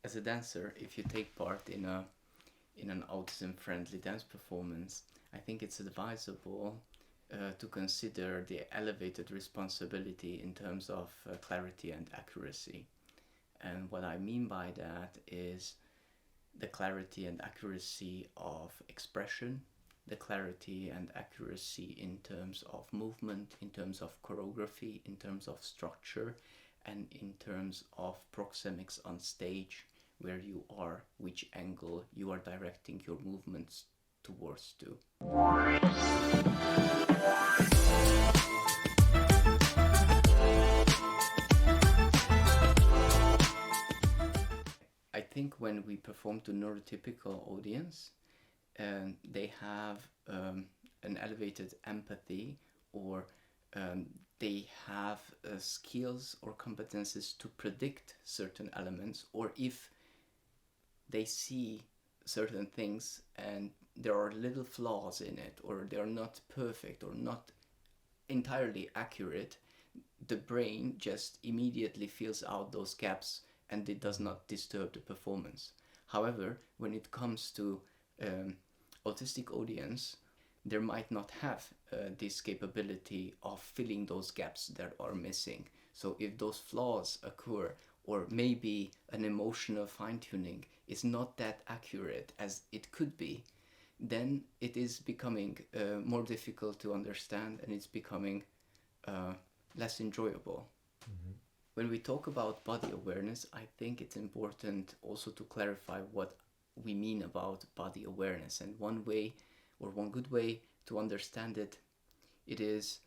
As a dancer, if you take part in an autism-friendly dance performance, I think it's advisable to consider the elevated responsibility in terms of clarity and accuracy. And what I mean by that is the clarity and accuracy of expression, the clarity and accuracy in terms of movement, in terms of choreography, in terms of structure, and in terms of proxemics on stage, where you are, which angle you are directing your movements towards to. I think when we perform to neurotypical audience, they have an elevated empathy, or they have skills or competences to predict certain elements, or if they see certain things and there are little flaws in it, or they are not perfect or not entirely accurate, the brain just immediately fills out those gaps and it does not disturb the performance. However, when it comes to autistic audience, there might not have this capability of filling those gaps that are missing. So if those flaws occur, or maybe an emotional fine-tuning is not that accurate as it could be, then it is becoming more difficult to understand, and it's becoming less enjoyable. Mm-hmm. When we talk about body awareness, I think it's important also to clarify what we mean about body awareness. And one way, or one good way to understand it, it is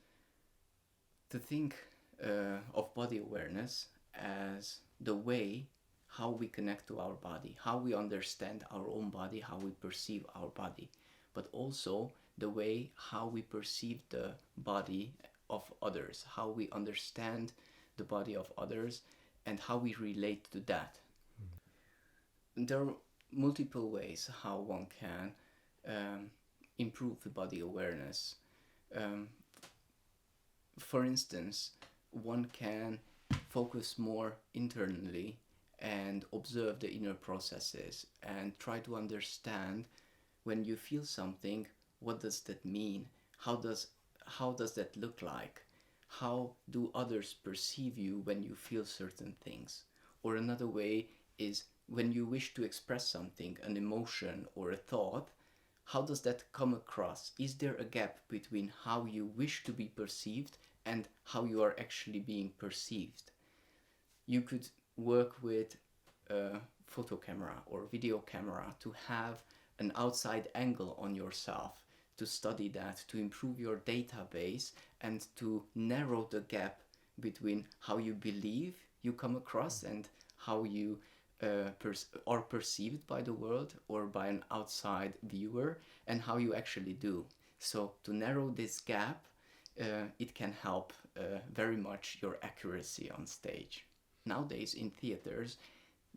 to think of body awareness as the way how we connect to our body, how we understand our own body, how we perceive our body, but also the way how we perceive the body of others, how we understand the body of others, and how we relate to that. There are multiple ways how one can improve the body awareness. For instance, one can focus more internally and observe the inner processes and try to understand, when you feel something, what does that mean? How does that look like? How do others perceive you when you feel certain things? Or another way is, when you wish to express something, an emotion or a thought, how does that come across? Is there a gap between how you wish to be perceived and how you are actually being perceived? You could work with a photo camera or video camera to have an outside angle on yourself, to study that, to improve your database, and to narrow the gap between how you believe you come across and how you are perceived by the world or by an outside viewer, and how you actually do. So to narrow this gap, it can help very much your accuracy on stage. Nowadays in theaters,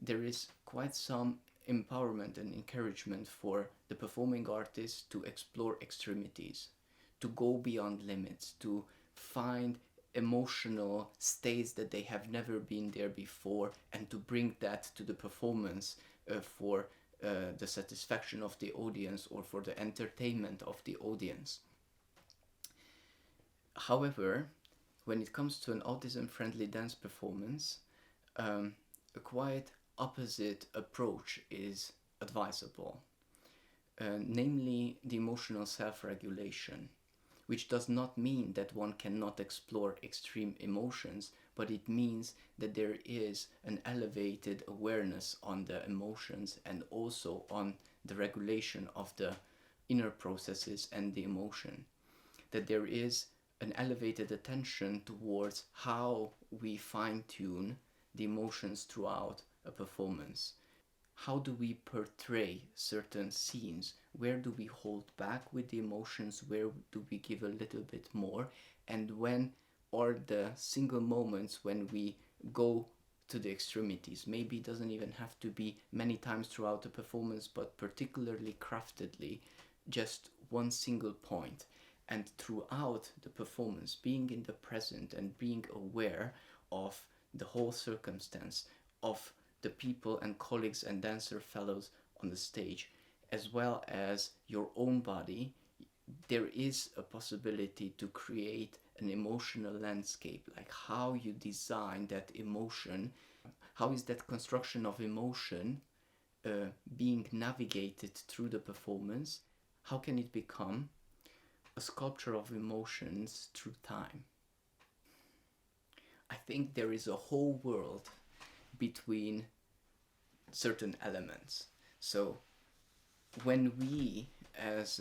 there is quite some empowerment and encouragement for the performing artists to explore extremities, to go beyond limits, to find emotional states that they have never been there before, and to bring that to the performance for the satisfaction of the audience or for the entertainment of the audience. However, when it comes to an autism-friendly dance performance, a quite opposite approach is advisable, namely the emotional self-regulation, which does not mean that one cannot explore extreme emotions, but it means that there is an elevated awareness on the emotions and also on the regulation of the inner processes and the emotion. That there is an elevated attention towards how we fine-tune the emotions throughout a performance. How do we portray certain scenes? Where do we hold back with the emotions? Where do we give a little bit more? And when are the single moments when we go to the extremities? Maybe it doesn't even have to be many times throughout the performance, but particularly craftedly, just one single point. And throughout the performance, being in the present and being aware of the whole circumstance, of the people and colleagues and dancer fellows on the stage, as well as your own body, there is a possibility to create an emotional landscape, like how you design that emotion, how is that construction of emotion being navigated through the performance, how can it become a sculpture of emotions through time. I think there is a whole world between certain elements. So when we as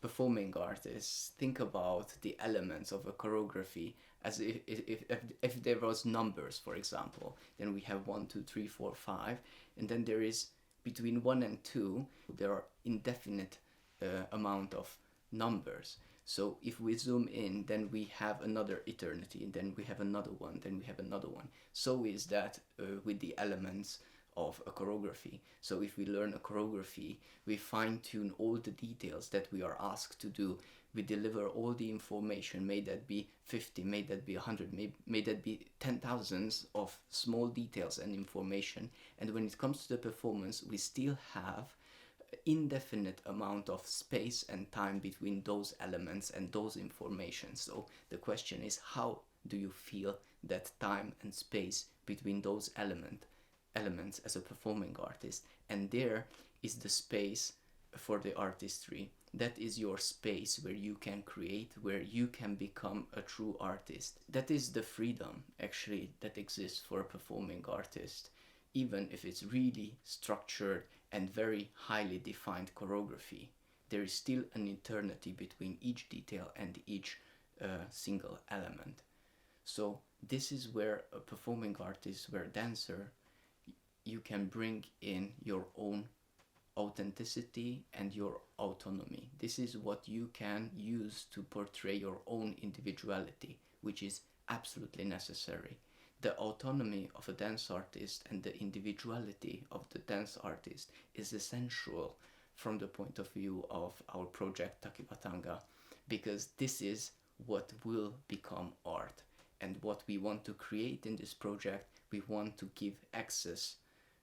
performing artists think about the elements of a choreography as if there was numbers, for example, then we have 1, 2, 3, 4, 5, and then there is between 1 and 2 there are indefinite amount of numbers. So if we zoom in, then we have another eternity, and then we have another one, then we have another one. So is that with the elements of a choreography. So if we learn a choreography, we fine-tune all the details that we are asked to do. We deliver all the information, may that be 50, may that be 100, may that be 10,000s of small details and information. And when it comes to the performance, we still have indefinite amount of space and time between those elements and those information. So the question is, how do you feel that time and space between those elements as a performing artist? And there is the space for the artistry. That is your space where you can create, where you can become a true artist. That is the freedom actually that exists for a performing artist, even if it's really structured and very highly defined choreography. There is still an eternity between each detail and each single element. So this is where a performing artist, where a dancer, you can bring in your own authenticity and your autonomy. This is what you can use to portray your own individuality, which is absolutely necessary. The autonomy of a dance artist and the individuality of the dance artist is essential from the point of view of our project Takiwatanga, because this is what will become art. And what we want to create in this project, we want to give access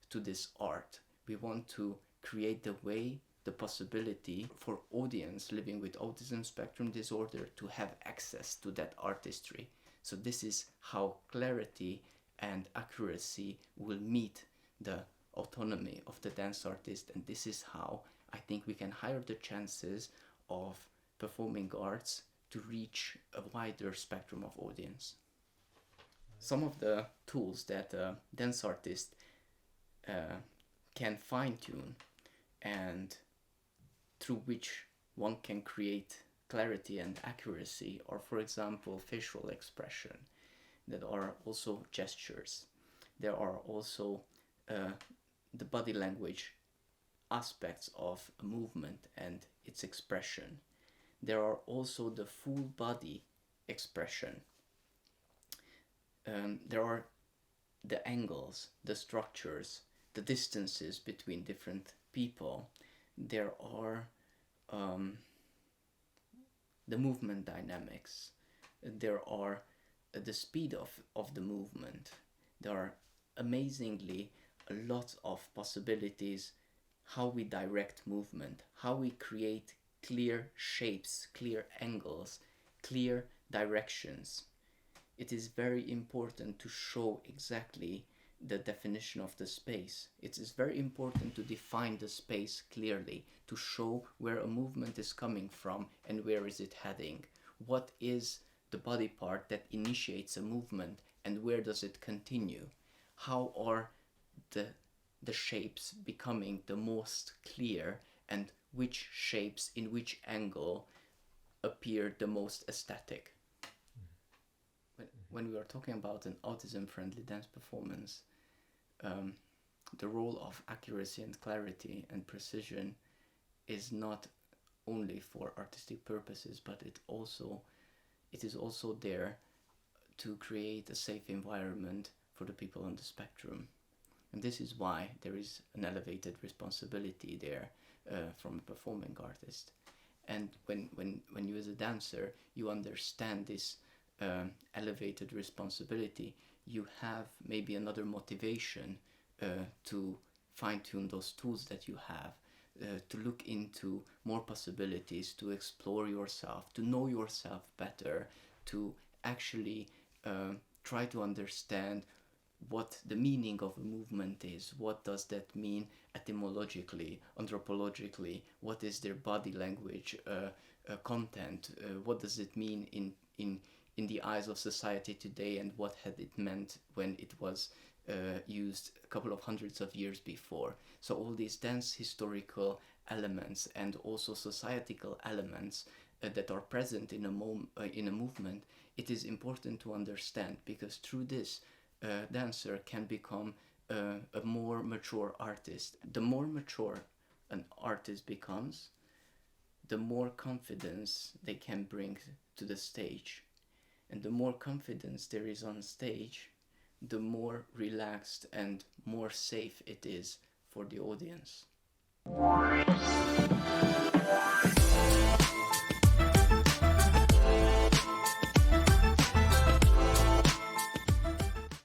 to this art. We want to create the way, the possibility for audience living with autism spectrum disorder to have access to that artistry. So this is how clarity and accuracy will meet the autonomy of the dance artist, and this is how I think we can higher the chances of performing arts to reach a wider spectrum of audience. Some of the tools that a dance artist can fine-tune and through which one can create clarity and accuracy are, for example, facial expression. That are also gestures. There are also the body language aspects of a movement and its expression. There are also the full body expression. There are the angles, the structures, the distances between different people. There are the movement dynamics. There are the speed of the movement. There are amazingly a lot of possibilities how we direct movement, how we create clear shapes, clear angles, clear directions. It is very important to show exactly the definition of the space. It is very important to define the space clearly, to show where a movement is coming from and where is it heading. What is the body part that initiates a movement and where does it continue? How are the shapes becoming the most clear, and which shapes in which angle appear the most aesthetic? When we are talking about an autism-friendly dance performance, the role of accuracy and clarity and precision is not only for artistic purposes, but it is also there to create a safe environment for the people on the spectrum. And this is why there is an elevated responsibility there from a performing artist. And when you as a dancer, you understand this elevated responsibility, you have maybe another motivation to fine-tune those tools that you have, to look into more possibilities, to explore yourself, to know yourself better, to actually try to understand what the meaning of a movement is, what does that mean etymologically, anthropologically, what is their body language content, what does it mean in the eyes of society today, and what had it meant when it was used a couple of hundreds of years before. So all these dense historical elements and also societal elements that are present in a movement, it is important to understand, because through this dancer can become a more mature artist. The more mature an artist becomes, the more confidence they can bring to the stage. And the more confidence there is on stage, the more relaxed and more safe it is for the audience.